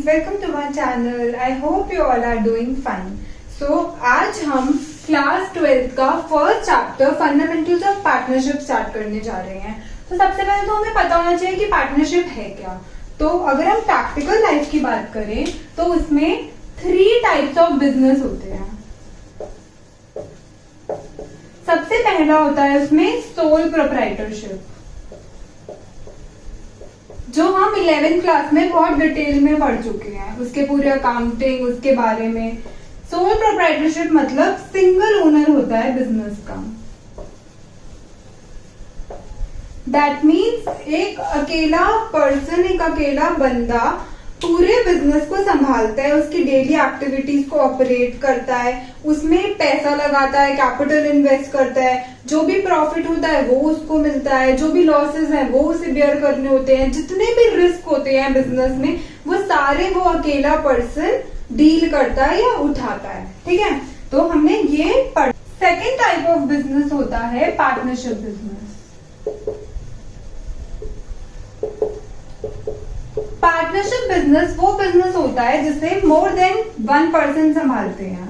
welcome to my channel. I hope you all are doing fine. So आज हम class 12th का first chapter fundamentals of partnership start करने जा रहे हैं। तो सबसे पहले तो हमें पता होना चाहिए कि पार्टनरशिप है क्या। तो अगर हम प्रैक्टिकल लाइफ की बात करें तो उसमें 3 टाइप्स ऑफ बिजनेस होते हैं। सबसे पहला होता है उसमें सोल प्रोप्राइटरशिप, जो हम 11th क्लास में बहुत डिटेल में पढ़ चुके हैं, उसके पूरे अकाउंटिंग उसके बारे में। सोल प्रोप्राइटरशिप मतलब सिंगल ओनर होता है बिजनेस का। दैट मीन्स एक अकेला पर्सन, एक अकेला बंदा पूरे बिजनेस को संभालता है, उसकी डेली एक्टिविटीज को ऑपरेट करता है, उसमें पैसा लगाता है, कैपिटल इन्वेस्ट करता है, जो भी प्रॉफिट होता है वो उसको मिलता है, जो भी लॉसेस हैं वो उसे बेयर करने होते हैं, जितने भी रिस्क होते हैं बिजनेस में वो सारे वो अकेला पर्सन डील करता है या उठाता है। ठीक है, तो हमने ये पढ़ा। सेकेंड टाइप ऑफ बिजनेस होता है पार्टनरशिप बिजनेस। पार्टनरशिप बिजनेस वो बिजनेस होता है जिसे मोर देन 1 पर्सन संभालते हैं।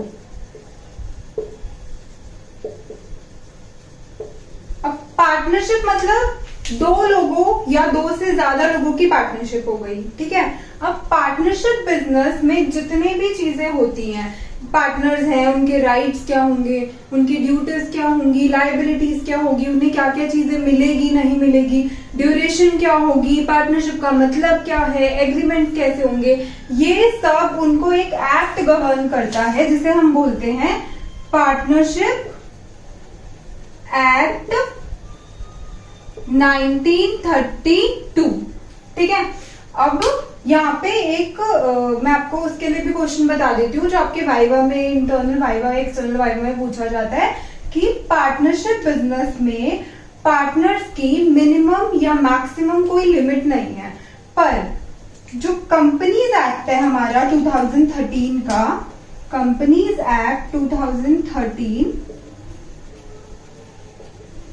अब पार्टनरशिप मतलब 2 लोगों या 2 से ज्यादा लोगों की पार्टनरशिप हो गई। ठीक है, अब पार्टनरशिप बिजनेस में जितने भी चीजें होती हैं, पार्टनर्स हैं, उनके राइट्स क्या होंगे, उनकी ड्यूटीज क्या होंगी, लायबिलिटीज क्या होगी, उन्हें क्या क्या चीजें मिलेगी नहीं मिलेगी, ड्यूरेशन क्या होगी, पार्टनरशिप का मतलब क्या है, एग्रीमेंट कैसे होंगे, ये सब उनको एक एक्ट गवर्न करता है जिसे हम बोलते हैं पार्टनरशिप एक्ट 1932। ठीक है, अब यहाँ पे एक मैं आपको उसके लिए भी क्वेश्चन बता देती हूँ जो आपके वाइवा में, इंटरनल वाइवा, एक्सटर्नल वाइवा में पूछा जाता है कि पार्टनरशिप बिजनेस में पार्टनर्स की मिनिमम या मैक्सिमम कोई लिमिट नहीं है, पर जो कंपनीज एक्ट है हमारा 2013 का, कंपनीज एक्ट 2013,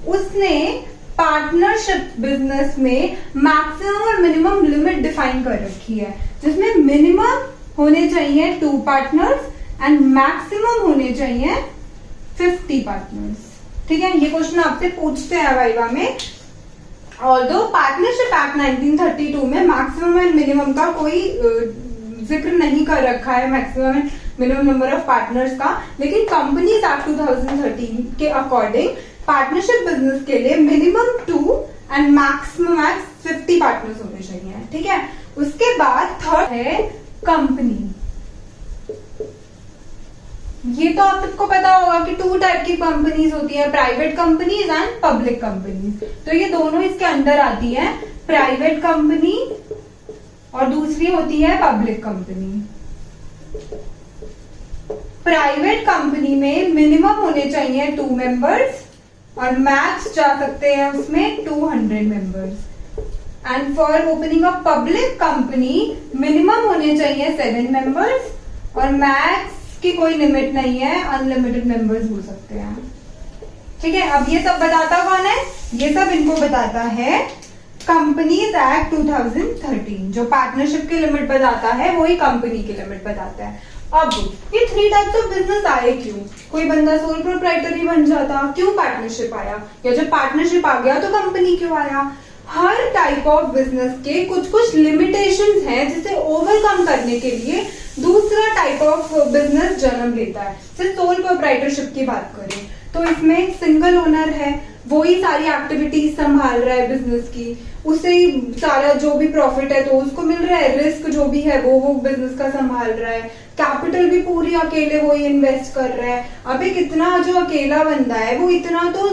उसने पार्टनरशिप बिजनेस में मैक्सिमम और मिनिमम लिमिट डिफाइन कर रखी है, जिसमें मिनिमम होने चाहिए 2 पार्टनर्स एंड मैक्सिमम होने चाहिए 50 पार्टनर्स। ठीक है, ये क्वेश्चन आपसे पूछते हैं वाइवा में। ऑल्दो पार्टनरशिप एक्ट 1932 में मैक्सिमम एंड मिनिमम का कोई जिक्र नहीं कर रखा है, maximum and minimum number of partners का, लेकिन कंपनीज एक्ट 2013 के अकॉर्डिंग पार्टनरशिप बिजनेस के लिए मिनिमम 2 एंड मैक्सिमम 50 पार्टनर्स होने चाहिए। ठीक है, उसके बाद थर्ड है कंपनी। ये तो आप सबको पता होगा कि 2 टाइप की कंपनीज होती है, private companies and public companies. तो ये दोनों इसके अंदर आती है, प्राइवेट कंपनी और दूसरी होती है पब्लिक कंपनी। प्राइवेट कंपनी में मिनिमम होने चाहिए 2 मेंबर्स और मैक्स जा सकते हैं उसमें 200 members. And for opening a public company minimum होने चाहिए 7 मेंबर्स और मैक्स की कोई लिमिट नहीं है, अनलिमिटेड मेंबर्स हो सकते हैं। ठीक है, अब ये सब बताता कौन है? ये सब इनको बताता है कंपनीज एक्ट 2013, जो पार्टनरशिप की लिमिट बताता है वही कंपनी की लिमिट बताता है। अब ये 3 टाइप्स ऑफ बिजनेस आए क्यों? कोई बंदा सोल प्रोप्राइटर ही बन जाता, क्यों पार्टनरशिप आया? या जब पार्टनरशिप आ गया तो कंपनी क्यों आया? हर टाइप ऑफ बिजनेस के कुछ कुछ लिमिटेशंस हैं जिसे ओवरकम करने के लिए दूसरा टाइप ऑफ बिजनेस जन्म लेता है। जैसे सोल प्रोप्राइटरशिप की बात करें तो इसमें सिंगल ओनर है, वो ही सारी एक्टिविटीज संभाल रहा है बिजनेस की, उसे ही सारा जो भी प्रॉफिट है तो उसको मिल रहा है, रिस्क जो भी है वो बिजनेस का संभाल रहा है, कैपिटल भी पूरी अकेले वो ही इन्वेस्ट कर रहा है। अब एक इतना जो अकेला बंदा है वो इतना तो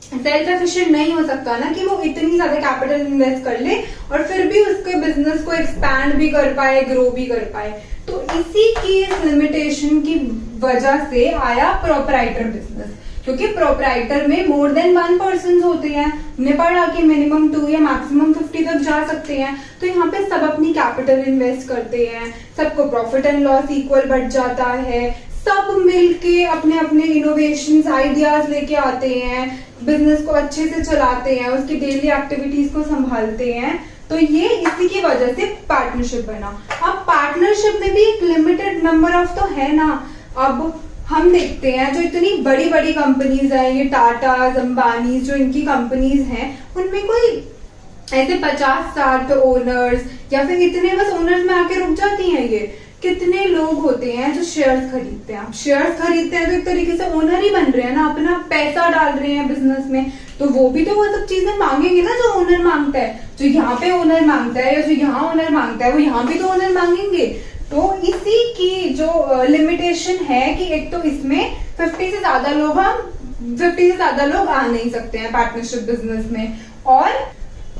सेल्फ एफिशिएंट नहीं हो सकता ना कि वो इतनी ज्यादा कैपिटल इन्वेस्ट कर ले और फिर भी उसके बिजनेस को एक्सपैंड भी कर पाए, ग्रो भी कर पाए। तो इसी की इस लिमिटेशन की वजह से आया प्रोप्राइटर बिजनेस, क्योंकि प्रोप्राइटर में मोर देन 1 पर्सन होते हैं, उन्हें पढ़ा कि मिनिमम 2 या मैक्सिमम 50 तक जा सकते हैं। तो यहाँ पे सब अपनी कैपिटल इन्वेस्ट करते हैं, सबको प्रॉफिट एंड लॉस इक्वल बढ़ जाता है, सब मिलके अपने अपने इनोवेशंस, आइडियाज लेके आते हैं, बिजनेस को अच्छे से चलाते हैं, उसकी डेली एक्टिविटीज को संभालते हैं। तो ये इसी की वजह से पार्टनरशिप बना। अब पार्टनरशिप में भी एक लिमिटेड नंबर ऑफ तो है ना। अब हम देखते हैं जो इतनी बड़ी बड़ी कंपनीज है, ये टाटा, अंबानी, जो इनकी कंपनीज हैं, उनमें कोई ऐसे 50-60 ओनर्स या फिर इतने बस ओनर्स में आके रुक जाती हैं। ये कितने लोग होते हैं जो शेयर्स खरीदते हैं। शेयर्स खरीदते हैं तो एक तरीके से ओनर ही बन रहे हैं ना, अपना पैसा डाल रहे हैं बिजनेस में, तो वो भी तो वो सब चीजें मांगेंगे ना जो ओनर मांगता है। जो यहाँ पे ओनर मांगता है या जो यहाँ ओनर मांगता है वो यहाँ भी तो ओनर मांगेंगे। तो इसी की जो लिमिटेशन है कि एक तो इसमें 50 से ज्यादा लोग आ नहीं सकते हैं पार्टनरशिप बिजनेस में, और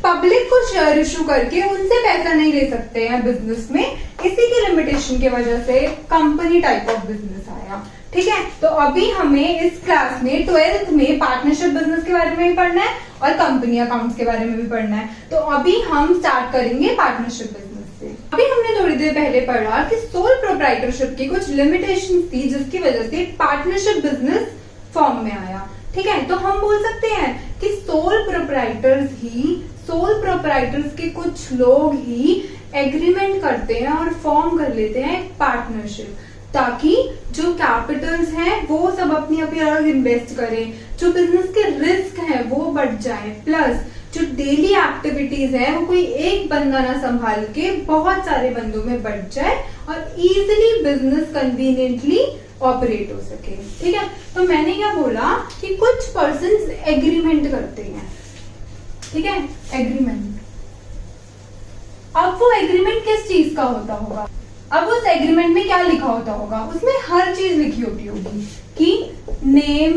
पब्लिक को शेयर इशू करके उनसे पैसा नहीं ले सकते हैं बिजनेस में। इसी की लिमिटेशन की वजह से कंपनी टाइप ऑफ बिजनेस आया। ठीक है, तो अभी हमें इस क्लास में 12th में पार्टनरशिप बिजनेस के बारे में भी पढ़ना है और कंपनी अकाउंट्स के बारे में भी पढ़ना है। तो अभी हम स्टार्ट करेंगे पार्टनरशिप बिजनेस से। अभी हमने थोड़ी देर पहले पढ़ा कि सोल प्रोप्राइटरशिप की कुछ लिमिटेशंस थी जिसकी वजह से पार्टनरशिप बिजनेस फॉर्म में आया। ठीक है, तो हम बोल सकते हैं कि सोल प्रोप्राइटर्स के कुछ लोग ही एग्रीमेंट करते हैं और फॉर्म कर लेते हैं पार्टनरशिप, ताकि जो कैपिटल्स हैं वो सब अपनी अपनी अलग इन्वेस्ट करें, जो बिजनेस के रिस्क हैं वो बढ़ जाए, प्लस जो डेली एक्टिविटीज है वो कोई एक बंदा ना संभाल के बहुत सारे बंदों में बढ़ जाए और इजिली बिजनेस कन्वीनियंटली ऑपरेट हो सके। ठीक है, तो मैंने क्या बोला कि कुछ पर्सन्स एग्रीमेंट करते हैं। ठीक है, एग्रीमेंट। अब वो एग्रीमेंट किस चीज का होता होगा? अब उस एग्रीमेंट में क्या लिखा होता होगा? उसमें हर चीज लिखी होती होगी कि name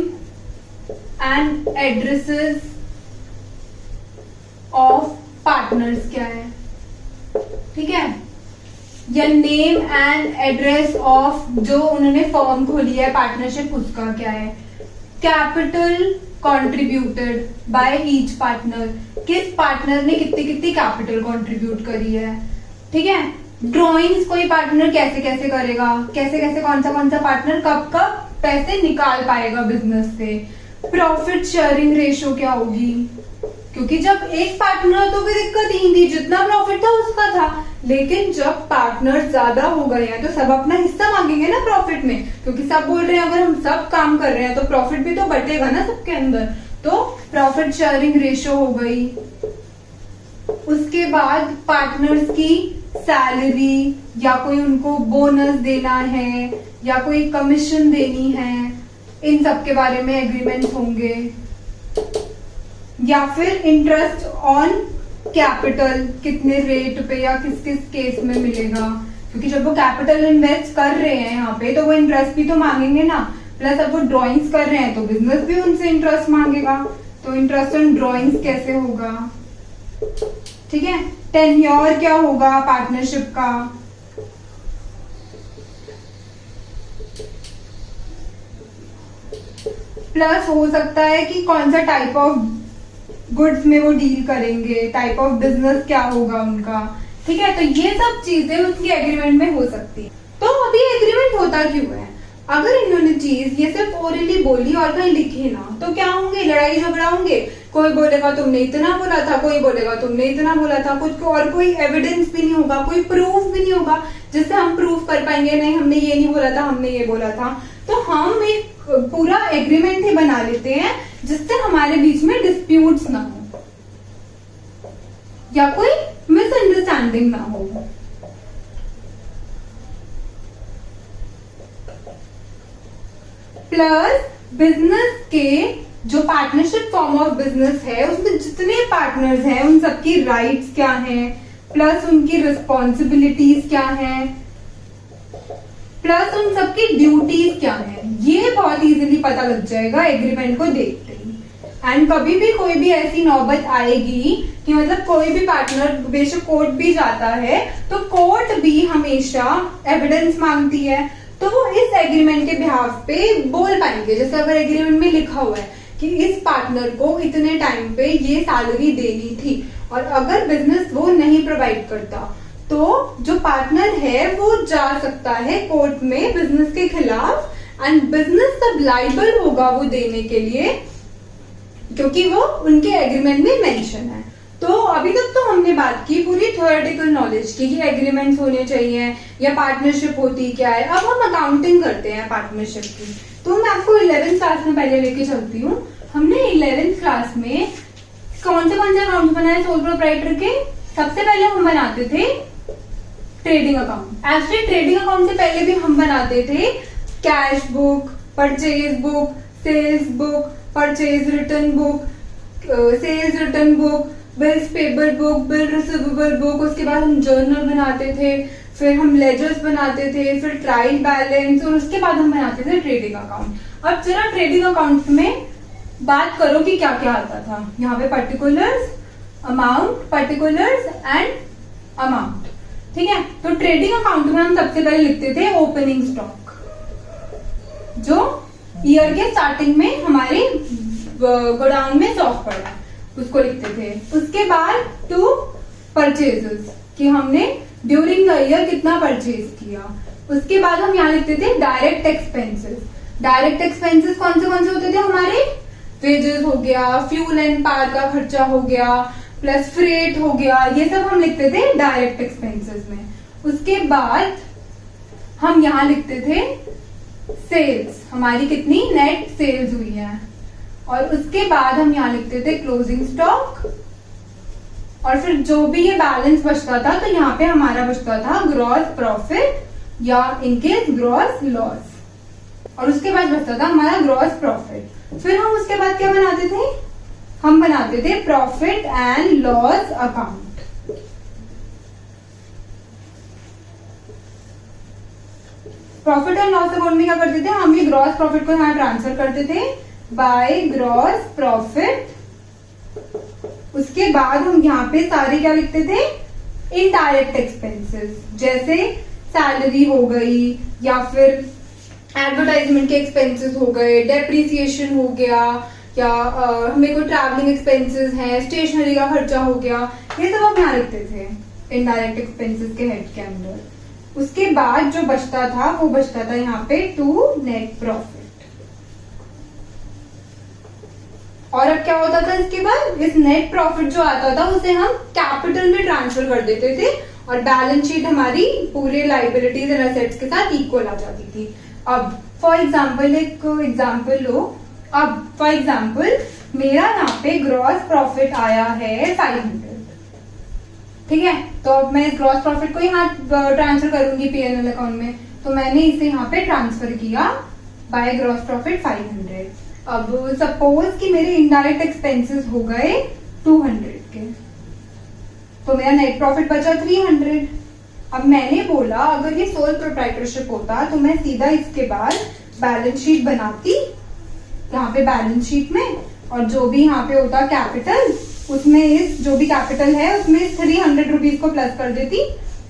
and addresses of partners क्या है। ठीक है, या नेम एंड एड्रेस ऑफ जो उन्होंने फर्म खोली है पार्टनरशिप उसका क्या है। Capital contributed by each partner, किस पार्टनर ने कितनी कितनी कैपिटल कंट्रीब्यूट करी है। ठीक है, ड्रॉइंग्स कोई पार्टनर कैसे कैसे करेगा, कैसे कैसे कौन सा पार्टनर कब कब पैसे निकाल पाएगा बिजनेस से। प्रॉफिट शेयरिंग रेशो क्या होगी, क्योंकि जब एक पार्टनर तो कोई दिक्कत ही नहीं थी, जितना प्रॉफिट था उसका था, लेकिन जब पार्टनर ज्यादा हो गए हैं तो सब अपना हिस्सा मांगेंगे ना प्रॉफिट में, क्योंकि सब बोल रहे हैं अगर हम सब काम कर रहे हैं तो प्रॉफिट भी तो बटेगा ना सबके अंदर। तो प्रॉफिट शेयरिंग रेशो हो गई। उसके बाद पार्टनर्स की सैलरी या कोई उनको बोनस देना है या कोई कमीशन देनी है, इन सब के बारे में एग्रीमेंट होंगे। या फिर इंटरेस्ट ऑन कैपिटल कितने रेट पे या किस किस केस में मिलेगा, क्योंकि जब वो कैपिटल इन्वेस्ट कर रहे हैं यहाँ पे तो वो इंटरेस्ट भी तो मांगेंगे ना। प्लस अब वो ड्रॉइंग्स कर रहे हैं तो बिजनेस भी उनसे इंटरेस्ट मांगेगा, तो इंटरेस्ट ऑन ड्रॉइंग्स कैसे होगा। ठीक है, टेन्योर क्या होगा पार्टनरशिप का। प्लस हो सकता है कि कौन सा टाइप ऑफ गुड्स में वो डील करेंगे, टाइप ऑफ बिजनेस क्या होगा उनका। ठीक है, तो ये सब चीजें उसकी एग्रीमेंट में हो सकती है। तो अभी एग्रीमेंट होता क्यों है? अगर इन्होंने चीज ये सिर्फ ओरली बोली और कहीं लिखी ना तो क्या होंगे, लड़ाई झगड़ा होंगे। कोई बोलेगा तुमने इतना बोला था, कोई बोलेगा तुमने इतना बोला था, कुछ और कोई एविडेंस भी नहीं होगा, कोई प्रूफ भी नहीं होगा जिससे हम प्रूफ कर पाएंगे नहीं हमने ये नहीं बोला था, हमने ये बोला था। तो हम एक पूरा एग्रीमेंट ही बना लेते हैं जिससे हमारे बीच में डिस्प्यूट्स ना हो या कोई मिसअंडरस्टैंडिंग ना हो। प्लस बिजनेस के जो पार्टनरशिप फॉर्म ऑफ बिजनेस है उसमें जितने पार्टनर्स हैं उन सबकी राइट्स क्या हैं, प्लस उनकी रिस्पॉन्सिबिलिटीज क्या हैं, प्लस उन सबकी ड्यूटीज क्या हैं, ये बहुत इजीली पता लग जाएगा एग्रीमेंट को देखते ही। एंड कभी भी कोई भी ऐसी नौबत आएगी कि मतलब कोई भी पार्टनर बेशक कोर्ट भी जाता है तो कोर्ट भी हमेशा एविडेंस मांगती है, तो वो इस एग्रीमेंट के बिहाफ पे बोल पाएंगे। जैसे अगर एग्रीमेंट में लिखा हुआ है कि इस पार्टनर को इतने टाइम पे ये सैलरी देनी थी और अगर बिजनेस वो नहीं प्रोवाइड करता तो जो पार्टनर है वो जा सकता है कोर्ट में बिजनेस के खिलाफ, एंड बिजनेस तब लाइबल होगा वो देने के लिए क्योंकि वो उनके एग्रीमेंट में मेंशन है। तो अभी तक तो हमने बात की पूरी थ्योरेटिकल नॉलेज की कि एग्रीमेंट्स होने चाहिए या पार्टनरशिप होती क्या है। अब हम अकाउंटिंग करते हैं पार्टनरशिप की। तो मैं आपको 11th क्लास में पहले लेके चलती हूँ। हमने 11th क्लास में कौन से अकाउंट बनाए सोल प्रोप्राइटर के? सबसे पहले हम बनाते थे trading account. Actually trading account से पहले भी हम बनाते थे cash book, purchase book, sales book, purchase return book, sales return book, bills payable book, bill receivable book. उसके बाद हम जर्नल बनाते थे, फिर हम लेजर्स बनाते थे, फिर ट्रायल बैलेंस, और उसके बाद हम बनाते थे ट्रेडिंग अकाउंट। अब जरा ट्रेडिंग अकाउंट में बात करो कि क्या क्या आता था। यहाँ पे particulars, amount, particulars and amount. ठीक है, तो ट्रेडिंग अकाउंट में हम सबसे पहले लिखते थे ओपनिंग स्टॉक, जो ईयर के स्टार्टिंग में हमारे गोडाउन में स्टॉक पड़ा, उसको लिखते थे। उसके बाद टू परचेजेस, कि हमने ड्यूरिंग द ईयर कितना परचेज किया। उसके बाद हम यहाँ लिखते थे डायरेक्ट एक्सपेंसेस। डायरेक्ट एक्सपेंसेस कौन से होते थे हमारे? वेजेस हो गया, फ्यूल एंड पावर का खर्चा हो गया, प्लस फ्रेट हो गया, ये सब हम लिखते थे डायरेक्ट एक्सपेंसेस में। उसके बाद हम यहाँ लिखते थे सेल्स, हमारी कितनी नेट सेल्स हुई है। और उसके बाद हम यहाँ लिखते थे क्लोजिंग स्टॉक, और फिर जो भी ये बैलेंस बचता था तो यहाँ पे हमारा बचता था ग्रॉस प्रॉफिट या इनकेस ग्रॉस लॉस, और उसके बाद बचता था हमारा ग्रॉस प्रॉफिट। फिर हम उसके बाद क्या बनाते थे? हम बनाते थे profit and loss account. Profit and loss account में क्या करते थे? हम ये ग्रॉस प्रॉफिट को यहाँ ट्रांसफर करते थे बाय ग्रॉस प्रॉफिट। उसके बाद हम यहाँ पे सारे क्या लिखते थे? इनडायरेक्ट एक्सपेंसेस, जैसे सैलरी हो गई, या फिर एडवर्टाइजमेंट के एक्सपेंसेस हो गए, डेप्रिसिएशन हो गया, या हमें कोई ट्रैवलिंग एक्सपेंसेस है, स्टेशनरी का खर्चा हो गया, ये सब हम यहाँ लिखते थे इनडायरेक्ट एक्सपेंसेस के हेड के अंदर। उसके बाद जो बचता था वो बचता था यहाँ पे टू नेट प्रॉफिट। और अब क्या होता था इसके बाद? इस नेट प्रॉफिट जो आता था उसे हम कैपिटल में ट्रांसफर कर देते थे, और बैलेंस शीट हमारी पूरे लाइबिलिटीज एंड एसेट्स के साथ इक्वल आ जाती थी। अब फॉर एग्जाम्पल एक एग्जाम्पल लो। अब फॉर एग्जाम्पल मेरा यहाँ पे ग्रॉस प्रॉफिट आया है 500, ठीक है। तो अब मैं इस ग्रॉस प्रॉफिट को यहाँ ट्रांसफर करूंगी पीएनएल अकाउंट में, तो मैंने इसे यहाँ पे ट्रांसफर किया बाय ग्रॉस प्रॉफिट 500। अब सपोज कि मेरे इनडायरेक्ट एक्सपेंसेस हो गए 200 के, तो मेरा नेट प्रॉफिट बचा 300। अब मैंने बोला अगर ये सोल प्रोप्राइटरशिप होता तो मैं सीधा इसके बाद बैलेंस शीट बनाती यहाँ पे बैलेंस शीट में, और जो भी यहाँ पे होता कैपिटल, उसमें इस जो भी कैपिटल है उसमें 300 रुपीज को प्लस कर देती,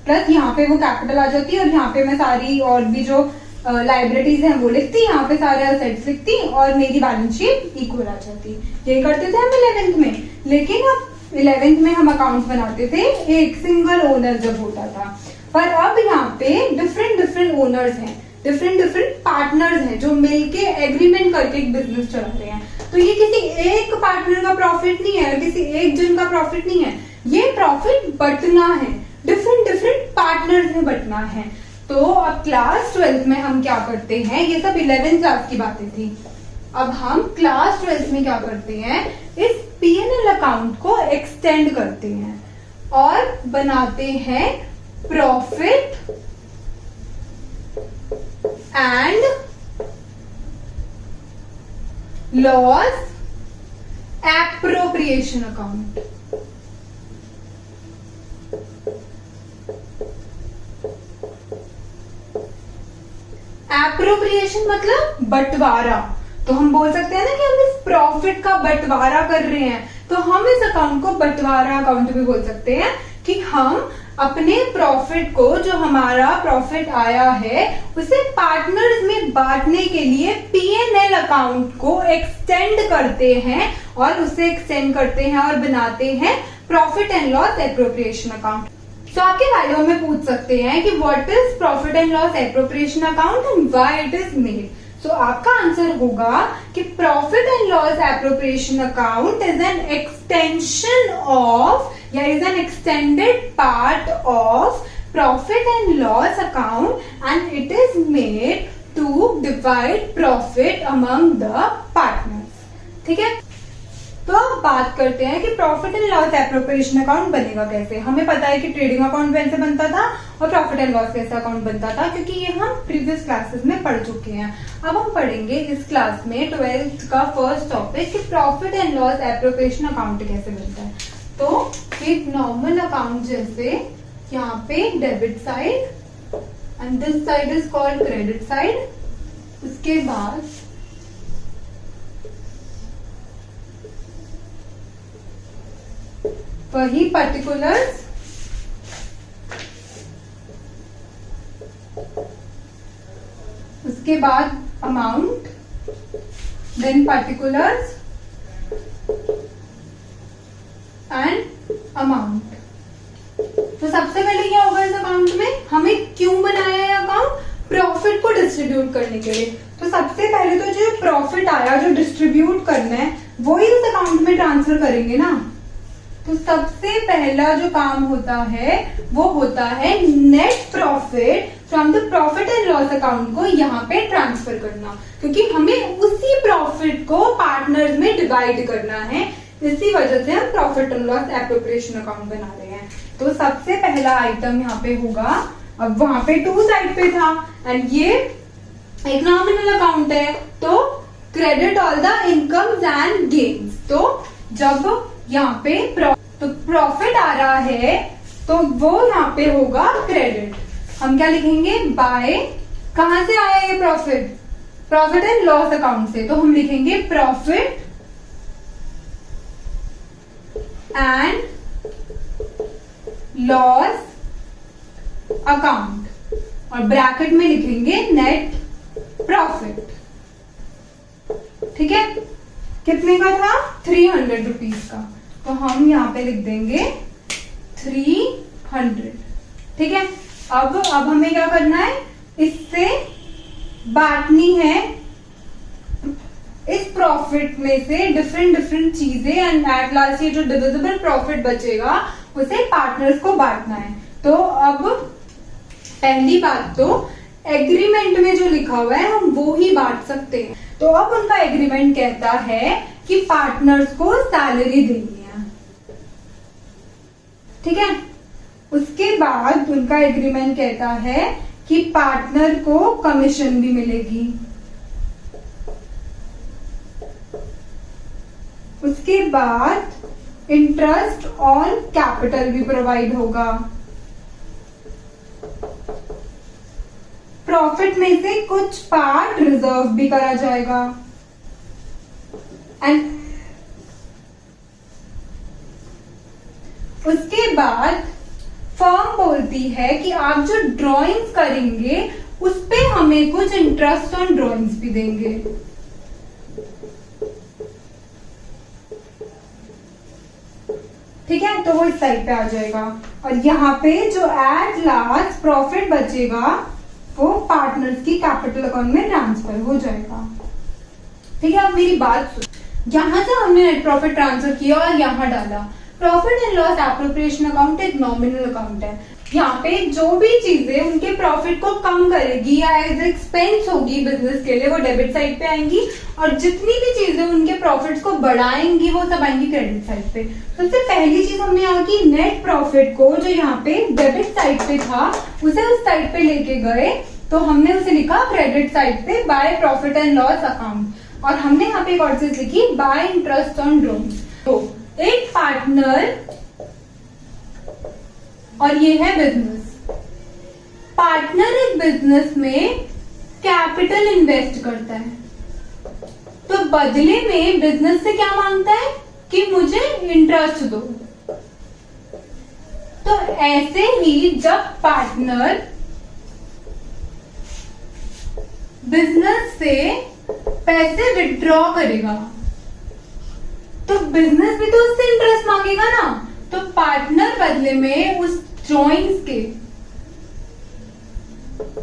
प्लस यहाँ पे वो कैपिटल आ जाती, और यहाँ पे मैं सारी और भी जो लाइबिलिटीज हैं वो लिखती, यहाँ पे सारे असेट्स लिखती, और मेरी बैलेंस शीट इक्वल आ जाती। ये करते थे हम 11th में। लेकिन अब 11th में हम अकाउंट्स बनाते थे एक सिंगल ओनर जब होता था, पर अब यहाँ पे डिफरेंट ओनर्स हैं, डिफरेंट पार्टनर्स हैं जो मिलके एग्रीमेंट करके एक बिजनेस चला रहे हैं। तो ये किसी एक पार्टनर का प्रॉफिट नहीं है, किसी एक जन का प्रॉफिट नहीं है, ये प्रॉफिट बंटना है, डिफरेंट पार्टनर्स में बंटना है। तो अब क्लास 12th में हम क्या करते हैं, ये सब 11th क्लास की बातें थी। अब हम क्लास 12th में क्या करते हैं, इस पीएनएल अकाउंट को एक्सटेंड करते हैं और बनाते हैं profit and loss appropriation account. Appropriation मतलब बंटवारा। तो हम बोल सकते हैं ना कि हम इस प्रॉफिट का बंटवारा कर रहे हैं, तो हम इस अकाउंट को बंटवारा अकाउंट भी बोल सकते हैं कि हम अपने प्रॉफिट को, जो हमारा प्रॉफिट आया है, उसे पार्टनर्स में बांटने के लिए पीएनएल अकाउंट को एक्सटेंड करते हैं, और उसे एक्सटेंड करते हैं और बनाते हैं profit and loss appropriation account. तो आपके वाइवा में पूछ सकते हैं कि what is profit and loss appropriation account and why it is made. So आपका आंसर होगा कि profit and loss appropriation account is an extension of या is an extended part of profit and loss account and it is made to divide profit among the partners. ठीक है, तो अब बात करते हैं कि profit and loss appropriation account बनेगा कैसे। हमें पता है कि ट्रेडिंग अकाउंट कैसे बनता था और प्रॉफिट एंड लॉस कैसे अकाउंट बनता था, क्योंकि ये हम प्रीवियस क्लासेस में पढ़ चुके हैं। अब हम पढ़ेंगे इस क्लास में 12th का फर्स्ट टॉपिक कि profit and loss appropriation account कैसे बनता है। तो एक नॉर्मल अकाउंट जैसे यहाँ पे debit side and this side is called credit side. उसके बाद वही पर्टिकुलर्स उसके बाद amount, then particulars and amount. तो सबसे पहले क्या होगा इस अकाउंट में, हमें क्यों बनाया है अकाउंट, प्रॉफिट को डिस्ट्रीब्यूट करने के लिए। तो सबसे पहले तो जो प्रॉफिट आया जो डिस्ट्रीब्यूट करना है वो ही इस अकाउंट में ट्रांसफर करेंगे ना। तो सबसे पहला जो काम होता है वो होता है net profit from the profit and loss account को यहाँ पे ट्रांसफर करना, क्योंकि हमें उसी प्रॉफिट को पार्टनर्स में डिवाइड करना है। इसी वजह से हम profit and loss appropriation account बना रहे हैं। तो सबसे पहला आइटम यहाँ पे होगा, अब वहां पे टू साइड पे था एंड ये एक नॉमिनल अकाउंट है, तो credit all the incomes and gains. तो जब यहाँ पे तो प्रॉफिट आ रहा है तो वो यहाँ पे होगा क्रेडिट। हम क्या लिखेंगे, बाय, कहां से आया ये profit, profit and loss account से। तो हम लिखेंगे प्रॉफिट एंड लॉस अकाउंट और ब्रैकेट में लिखेंगे नेट प्रॉफिट। ठीक है, कितने का था, 300 रुपीज का। तो हम यहाँ पे लिख देंगे 300। ठीक है, अब हमें क्या करना है, इससे बांटनी है इस प्रॉफिट में से डिफरेंट चीजें एंड एट लास्ट ये जो डिविजिबल प्रॉफिट बचेगा उसे पार्टनर्स को बांटना है। तो अब पहली बात तो एग्रीमेंट में जो लिखा हुआ है हम वो ही बांट सकते हैं। तो अब उनका एग्रीमेंट कहता है कि पार्टनर्स को सैलरी देनी है। ठीक है, उसके बाद उनका एग्रीमेंट कहता है कि पार्टनर को कमीशन भी मिलेगी। उसके बाद इंटरेस्ट ऑन कैपिटल भी प्रोवाइड होगा। प्रॉफिट में से कुछ पार्ट रिजर्व भी करा जाएगा एंड उसके बाद फर्म बोलती है कि आप जो ड्राइंग्स करेंगे उस पे हमें कुछ इंटरेस्ट ऑन ड्राइंग्स भी देंगे। ठीक है, तो वो इस साइड पे आ जाएगा और यहाँ पे जो एट लास्ट प्रॉफिट बचेगा वो पार्टनर्स की कैपिटल अकाउंट में ट्रांसफर हो जाएगा। ठीक है, अब मेरी बात सुन, यहां से हमने नेट प्रॉफिट ट्रांसफर किया और यहां डाला। Profit and loss appropriation account एक नॉमिनल अकाउंट है। यहाँ पे जो भी चीजें उनके प्रॉफिट को कम करेगी या एज एक्सपेंस होगी बिजनेस के लिए वो डेबिट साइड पे आएंगी और जितनी भी चीजें उनके प्रॉफिट्स को बढ़ाएंगी वो सब आएंगी क्रेडिट साइड पे। सबसे पहली चीज हमने यहाँ की नेट प्रॉफिट को जो यहाँ पे डेबिट साइड पे था उसे उस साइड पे लेके गए, तो हमने उसे लिखा क्रेडिट साइड पे by profit and loss account और हमने यहाँ पे एक और चीज लिखी बाय इंटरेस्ट ऑन ड्रॉइंग्स। तो एक पार्टनर और ये है बिजनेस। पार्टनर एक बिजनेस में कैपिटल इन्वेस्ट करता है, तो बदले में बिजनेस से क्या मांगता है कि मुझे इंटरेस्ट दो। तो ऐसे ही जब पार्टनर बिजनेस से पैसे विड्रॉ करेगा तो बिजनेस भी तो उससे इंटरेस्ट मांगेगा ना। तो पार्टनर बदले में उस ड्रॉइंग्स के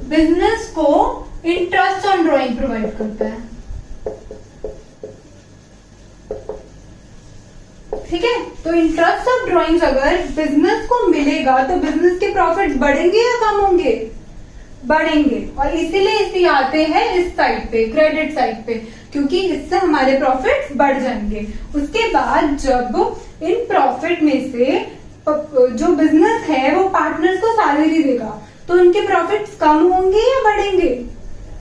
बिजनेस को इंटरेस्ट ऑन ड्राइंग प्रोवाइड करता है। ठीक है, तो इंटरेस्ट ऑफ ड्राइंग्स अगर बिजनेस को मिलेगा तो बिजनेस के प्रॉफिट बढ़ेंगे या कम होंगे? बढ़ेंगे। और इसीलिए इसे आते हैं इस साइड पे, क्रेडिट साइड पे, क्योंकि इससे हमारे प्रॉफिट बढ़ जाएंगे। उसके बाद जब इन प्रॉफिट में से जो बिजनेस है वो पार्टनर्स को सैलरी देगा तो उनके प्रॉफिट्स कम होंगे या बढ़ेंगे?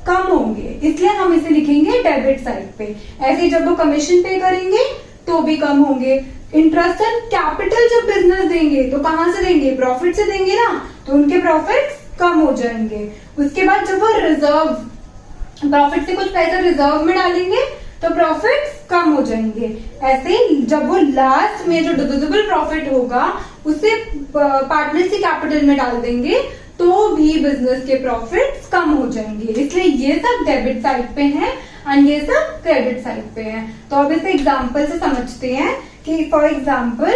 कम होंगे, इसलिए हम इसे लिखेंगे डेबिट साइड पे। ऐसे जब वो कमीशन पे करेंगे तो भी कम होंगे। इंटरेस्ट ऑन कैपिटल जब बिजनेस देंगे तो कहां से देंगे? प्रॉफिट से देंगे ना, तो उनके प्रॉफिट्स कम हो जाएंगे। उसके बाद जब वो रिजर्व, प्रॉफिट से कुछ पैसा रिजर्व में डालेंगे तो प्रॉफिट्स कम हो जाएंगे। ऐसे जब वो लास्ट में जो डिविजिबल प्रॉफिट होगा उसे पार्टनर से कैपिटल में डाल देंगे तो भी बिजनेस के प्रॉफिट्स कम हो जाएंगे। इसलिए ये सब डेबिट साइड पे हैं और ये सब क्रेडिट साइड पे हैं। तो अब इसे एग्जांपल से समझते हैं कि फॉर एग्जांपल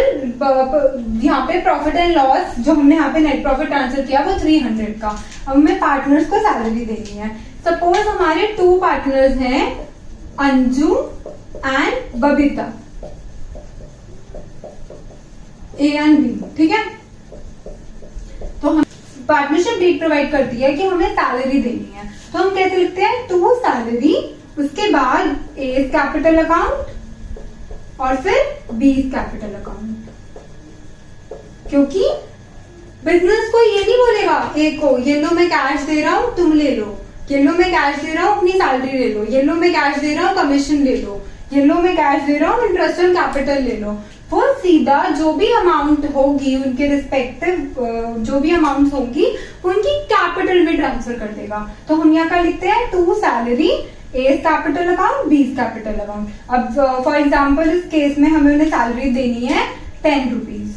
यहाँ पे प्रॉफिट एंड लॉस जो हमने यहाँ पे नेट प्रॉफिट ट्रांसफर किया वो 300 का। अब हमें पार्टनर्स को सैलरी देनी है। सपोज हमारे 2 पार्टनर्स हैं, Anju and Babita, A and B. ठीक है, तो हम पार्टनरशिप डीड प्रोवाइड करती है कि हमें सैलरी देनी है, तो हम कैसे लिखते हैं? टू सैलरी, उसके बाद ए कैपिटल अकाउंट और फिर बी कैपिटल अकाउंट। क्योंकि बिजनेस को ये नहीं बोलेगा ए को ये लो मैं कैश दे रहा हूं तुम ले लो, ये लो मैं कैश दे रहा हूं अपनी सैलरी ले लो, ये लो मैं कैश दे रहा हूं कमीशन ले लो, ये लो मैं कैश दे रहा हूं इंटरेस्ट ऑन कैपिटल ले लो। वो सीधा जो भी अमाउंट होगी उनके रिस्पेक्टिव जो भी अमाउंट होंगी उनकी कैपिटल में ट्रांसफर कर देगा। तो हम यहाँ का लिखते हैं to salary, A capital account, B capital account. अब फॉर एग्जाम्पल इस केस में हमें उन्हें सैलरी देनी है 10 रुपीज,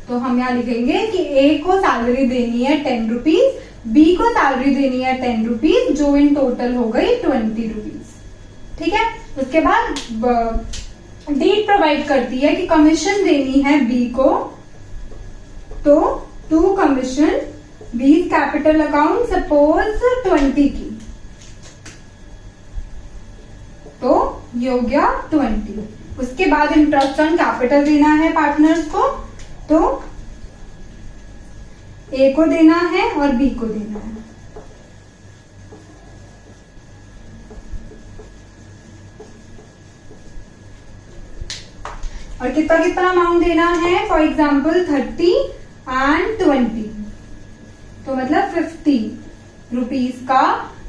तो हम यहाँ लिखेंगे कि ए को सैलरी देनी है 10 रुपीज, बी को सैलरी देनी है 10 रुपीज, जो इन टोटल हो गई 20 रुपीज। ठीक है, उसके बाद डीड प्रोवाइड करती है कि कमीशन देनी है बी को, तो to commission B capital account suppose 20 की, तो ये हो गया 20। उसके बाद इंटरेस्ट ऑन कैपिटल देना है पार्टनर्स को, तो ए को देना है और बी को देना है। और कितना कितना अमाउंट देना है? फॉर एग्जाम्पल 30 एंड 20, तो मतलब 50 रुपीज का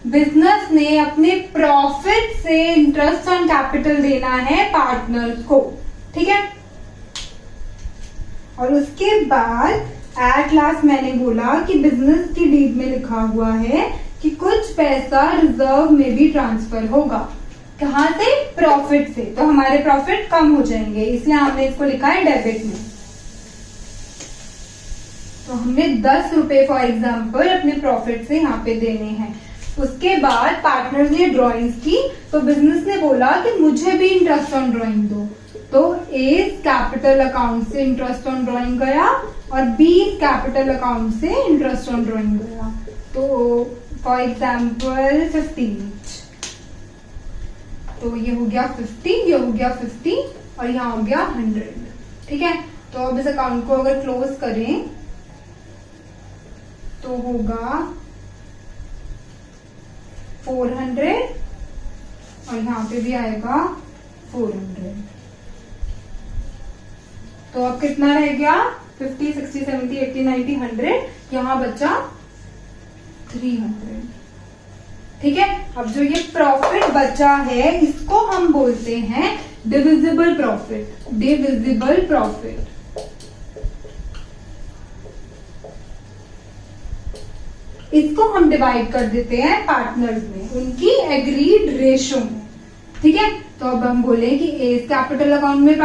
बिजनेस ने अपने प्रॉफिट से इंटरेस्ट ऑन कैपिटल देना है पार्टनर्स को। ठीक है, और उसके बाद एट लास्ट मैंने बोला कि बिजनेस की डीड में लिखा हुआ है कि कुछ पैसा रिजर्व में भी ट्रांसफर होगा। कहां से? प्रॉफिट से। तो हमारे प्रॉफिट कम हो जाएंगे, इसलिए हमने इसको लिखा है डेबिट में। तो हमने 10 रुपए फॉर एग्जाम्पल अपने प्रॉफिट से यहाँ पे देने हैं। उसके बाद पार्टनर्स ने ड्राइंग्स की, तो बिजनेस ने बोला कि मुझे भी इंटरेस्ट ऑन ड्राइंग दो, तो ए कैपिटल अकाउंट से इंटरेस्ट ऑन ड्राइंग गया और बी कैपिटल अकाउंट से इंटरेस्ट ऑन ड्राइंग गया। तो फॉर एग्जाम्पल 15, तो ये हो गया 50, ये हो गया 50 और यहाँ हो गया 100। ठीक है, तो अब इस अकाउंट को अगर क्लोज करें तो होगा 400 और यहाँ पे भी आएगा 400। तो अब कितना रह गया? 50, 60, 70, 80, 90, 100, यहाँ बचा 300। ठीक है, अब जो ये प्रॉफिट बचा है इसको हम बोलते हैं डिविजिबल प्रॉफिट। डिविजिबल प्रॉफिट, इसको हम डिवाइड कर देते हैं पार्टनर्स में उनकी एग्रीड रेशो में। ठीक है, तो अब हम बोले कि ए कैपिटल अकाउंट में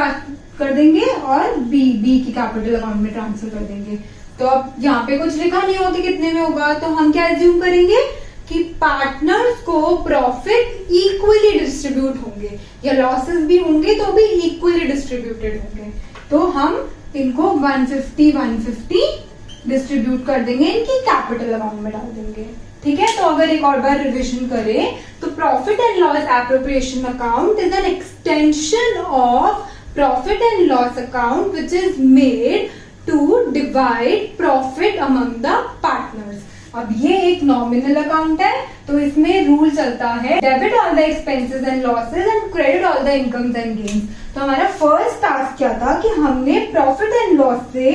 कर देंगे और बी की कैपिटल अकाउंट में ट्रांसफर कर देंगे। तो अब यहाँ पे कुछ लिखा नहीं होगा कितने में होगा, तो हम क्या एज्यूम करेंगे कि पार्टनर्स को प्रॉफिट इक्वली डिस्ट्रीब्यूट होंगे या लॉसेस भी होंगे तो भी इक्वली डिस्ट्रीब्यूटेड होंगे। तो हम इनको 150 डिस्ट्रीब्यूट कर देंगे, इनकी कैपिटल अकाउंट में डाल देंगे। ठीक है, तो अगर एक और बार रिविजन करें तो profit and loss appropriation account is an extension of profit and loss account which is made to divide profit among the partners. अब ये एक नॉमिनल अकाउंट है, तो इसमें रूल चलता है debit all the expenses and losses and credit all the incomes and gains. तो हमारा फर्स्ट टास्क क्या था कि हमने प्रॉफिट एंड लॉस से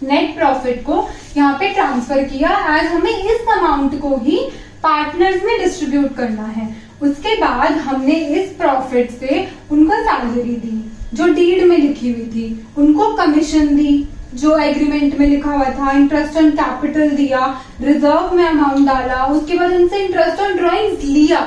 नेट प्रॉफिट को यहाँ पे ट्रांसफर किया, एज हमें इस अमाउंट को ही पार्टनर्स में डिस्ट्रीब्यूट करना है। उसके बाद हमने इस प्रॉफिट से उनको सैलरी दी जो डीड में लिखी हुई थी, उनको कमीशन दी जो एग्रीमेंट में लिखा हुआ था, इंटरेस्ट ऑन कैपिटल दिया, रिजर्व में अमाउंट डाला, उसके बाद उनसे इंटरेस्ट ऑन ड्रॉइंग्स लिया,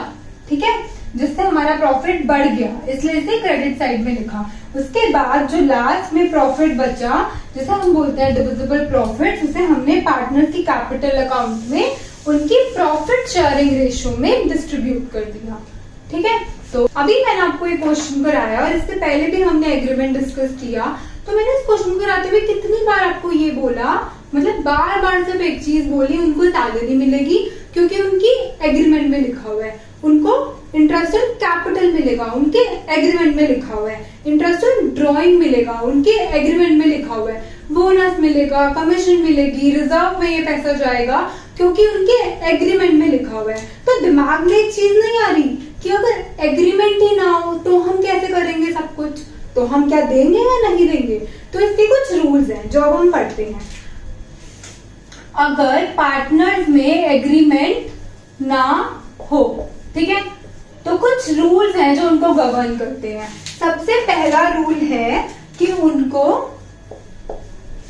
ठीक है, जिससे हमारा प्रॉफिट बढ़ गया, इसलिए इसे क्रेडिट साइड में लिखा। उसके बाद जो लास्ट में प्रॉफिट बचा, जिसे हम बोलते हैं डिविजिबल प्रॉफिट, उसे हमने पार्टनर की कैपिटल अकाउंट में उनकी प्रॉफिट शेयरिंग रेशियो में डिस्ट्रीब्यूट कर दिया, ठीक है। तो अभी मैंने आपको एक क्वेश्चन कराया और इससे पहले भी हमने एग्रीमेंट डिस्कस किया, तो मैंने इस क्वेश्चन कराते हुए कितनी बार आपको ये बोला, मतलब बार बार सिर्फ एक चीज बोली, उनको सैलरी मिलेगी क्योंकि उनकी एग्रीमेंट में लिखा हुआ है, उनको इंटरेस्ट ऑन कैपिटल मिलेगा, उनके एग्रीमेंट में लिखा हुआ है, इंटरेस्ट ऑन ड्रॉइंग मिलेगा, उनके एग्रीमेंट में लिखा हुआ है, बोनस मिलेगा, कमीशन मिलेगी, रिजर्व में ये पैसा जाएगा क्योंकि उनके एग्रीमेंट में लिखा हुआ है। तो दिमाग में एक चीज नहीं आ रही कि अगर एग्रीमेंट ही ना हो तो हम कैसे करेंगे सब कुछ, तो हम क्या देंगे या नहीं देंगे। तो इसके कुछ रूल्स हैं जो अब हम पढ़ते हैं। अगर पार्टनर्स में एग्रीमेंट ना हो, ठीक है, तो कुछ रूल्स हैं जो उनको गवर्न करते हैं। सबसे पहला रूल है कि उनको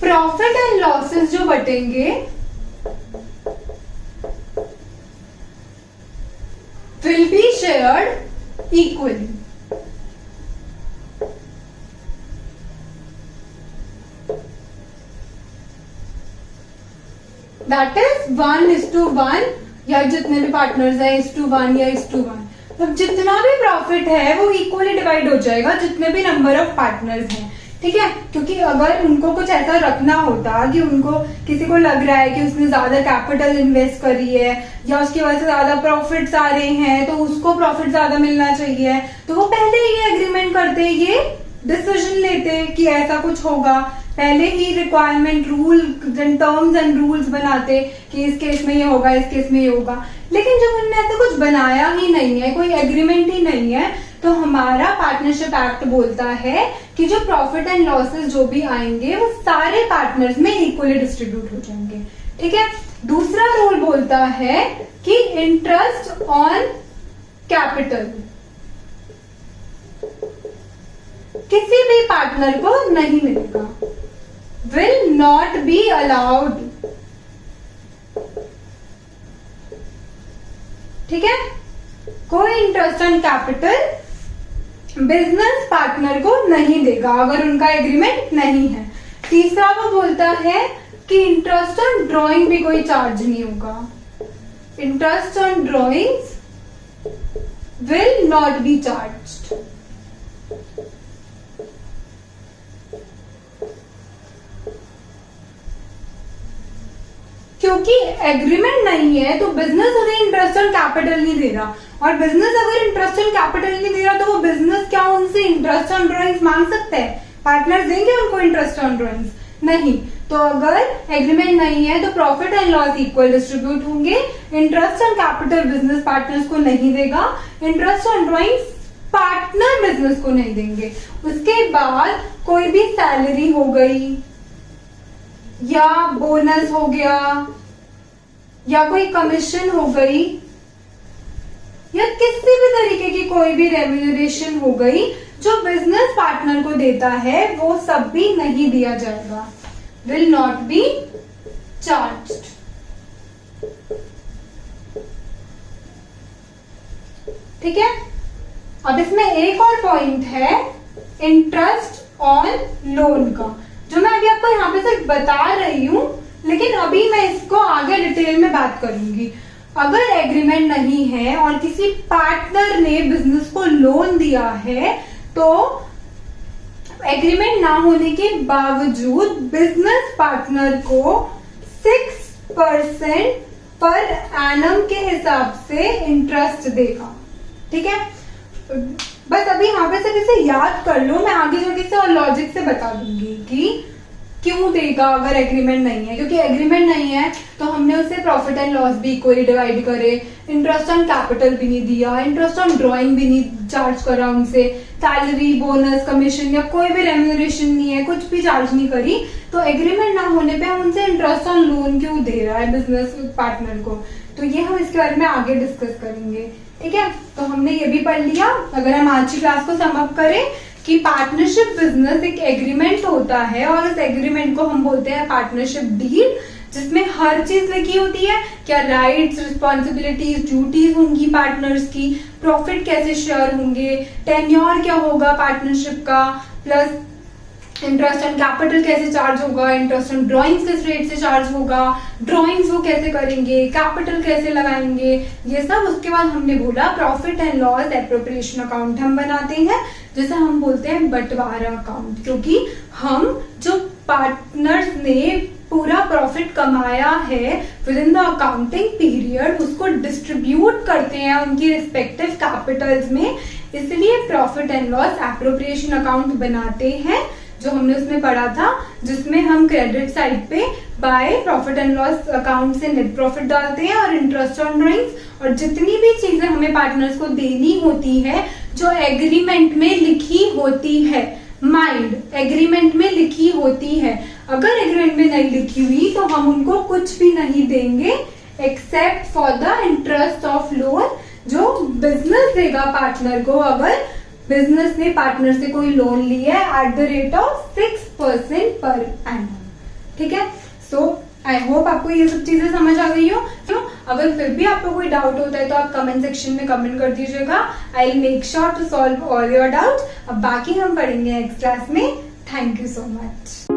प्रॉफिट एंड लॉसेस जो बटेंगे will be shared equally। That is 1:1, या जितने भी पार्टनर्स हैं 1:1 या 1:1। तो जितना भी प्रॉफिट है वो इक्वली डिवाइड हो जाएगा जितने भी नंबर ऑफ पार्टनर्स हैं, ठीक है। क्योंकि अगर उनको कुछ ऐसा रखना होता कि उनको किसी को लग रहा है कि उसने ज्यादा कैपिटल इन्वेस्ट करी है या उसकी वजह से ज्यादा प्रॉफिट्स आ रहे हैं तो उसको प्रॉफिट ज्यादा मिलना चाहिए, तो वो पहले ही एग्रीमेंट करते, ये डिसीजन लेते कि ऐसा कुछ होगा, पहले ही requirement rule terms and rules बनाते कि इस केस में ये होगा, इस केस में ये होगा। लेकिन जब उन्होंने ऐसा कुछ बनाया ही नहीं है, कोई एग्रीमेंट ही नहीं है, तो हमारा पार्टनरशिप एक्ट बोलता है कि जो प्रॉफिट एंड लॉसेस जो भी आएंगे वो सारे पार्टनर्स में इक्वली डिस्ट्रीब्यूट हो जाएंगे, ठीक है। दूसरा रूल बोलता है कि इंटरेस्ट ऑन कैपिटल किसी भी पार्टनर को नहीं मिलेगा, विल नॉट बी अलाउड, ठीक है। कोई interest on capital business partner को नहीं देगा अगर उनका एग्रीमेंट नहीं है। तीसरा वो बोलता है कि इंटरेस्ट ऑन ड्राइंग भी कोई चार्ज नहीं होगा, interest on drawings will not be charged. क्योंकि एग्रीमेंट नहीं है तो बिजनेस उन्हें इंटरेस्ट ऑन कैपिटल नहीं दे रहा, और बिजनेस अगर इंटरेस्ट ऑन कैपिटल नहीं दे रहा तो वो बिजनेस क्या उनसे इंटरेस्ट ऑन ड्राइंग्स मांग सकता है? पार्टनर देंगे उनको इंटरेस्ट ऑन ड्राइंग्स? नहीं। तो अगर एग्रीमेंट नहीं है तो profit and loss equal distribute होंगे, interest on capital business partners को नहीं देगा, interest on drawings partner business को नहीं देंगे। उसके बाद कोई भी सैलरी हो गई या बोनस हो गया या कोई कमीशन हो गई या किसी भी तरीके की कोई भी रेम्यूनरेशन हो गई जो बिजनेस पार्टनर को देता है, वो सब भी नहीं दिया जाएगा, विल नॉट बी चार्ज्ड। ठीक है। अब इसमें एक और पॉइंट है इंटरेस्ट ऑन लोन का, जो मैं अभी आपको यहाँ पे सिर्फ बता रही हूं, लेकिन अभी मैं इसको आगे डिटेल में बात करूंगी। अगर एग्रीमेंट नहीं है और किसी पार्टनर ने बिजनेस को लोन दिया है तो एग्रीमेंट ना होने के बावजूद बिजनेस पार्टनर को 6% पर एनम के हिसाब से इंटरेस्ट देगा। ठीक है, बस अभी यहाँ पे सिर्फ इसे याद कर लो, मैं आगे जाके इसे और लॉजिक से बता दूंगी कि क्यों देगा अगर एग्रीमेंट नहीं है। क्योंकि एग्रीमेंट नहीं है तो हमने उसे प्रॉफिट एंड लॉस भी इक्वली डिवाइड करे, इंटरेस्ट ऑन कैपिटल भी नहीं दिया, इंटरेस्ट ऑन ड्राइंग भी नहीं चार्ज करा उनसे, सैलरी बोनस कमीशन या कोई भी रेम्यूनरेशन नहीं है, कुछ भी चार्ज नहीं करी, तो एग्रीमेंट ना होने पे हम उनसे इंटरेस्ट ऑन लोन क्यों दे रहा है बिजनेस पार्टनर को। तो ये हम इसके बारे में आगे डिस्कस करेंगे। ठीक है, तो हमने ये भी पढ़ लिया। अगर हम आज की क्लास को सम अप करें कि पार्टनरशिप बिजनेस एक एग्रीमेंट होता है और उस एग्रीमेंट को हम बोलते हैं पार्टनरशिप डीड, जिसमें हर चीज लिखी होती है, क्या राइट्स, रिस्पॉन्सिबिलिटीज, ड्यूटीज होंगी पार्टनर्स की, प्रॉफिट कैसे शेयर होंगे, टेन्योर क्या होगा पार्टनरशिप का, प्लस इंटरेस्ट ऑन कैपिटल कैसे चार्ज होगा, इंटरेस्ट ऑन ड्राइंग्स किस रेट से चार्ज होगा, ड्राइंग्स वो कैसे करेंगे, कैपिटल कैसे लगाएंगे, ये सब। उसके बाद हमने बोला profit and loss appropriation account हम बनाते हैं, जैसे हम बोलते हैं बंटवारा अकाउंट, क्योंकि हम जो पार्टनर्स ने पूरा प्रॉफिट कमाया है with in the accounting period उसको डिस्ट्रीब्यूट करते हैं उनकी रिस्पेक्टिव कैपिटल्स में, इसलिए profit and loss appropriation account बनाते हैं, जो हमने उसमें पढ़ा था, जिसमें हम क्रेडिट साइड पे by profit and loss account से नेट प्रॉफिट डालते हैं और इंटरेस्ट ऑन ड्राइंग्स और जितनी भी चीजें हमें पार्टनर्स को देनी होती है जो एग्रीमेंट में लिखी होती है, माइंड एग्रीमेंट में लिखी होती है। अगर एग्रीमेंट में नहीं लिखी हुई तो हम उनको कुछ भी नहीं देंगे except for the interest of loan, जो बिजनेस देगा पार्टनर को अगर बिजनेस ने पार्टनर से कोई लोन लिया है at the rate of 6% per annum. ठीक है, सो आई होप आपको ये सब चीजें समझ आ गई हो। तो अगर फिर भी आपको कोई डाउट होता है तो आप कमेंट सेक्शन में कमेंट कर दीजिएगा, I will make sure to solve all your doubts. अब बाकी हम पढ़ेंगे नेक्स्ट क्लास में। Thank you so much.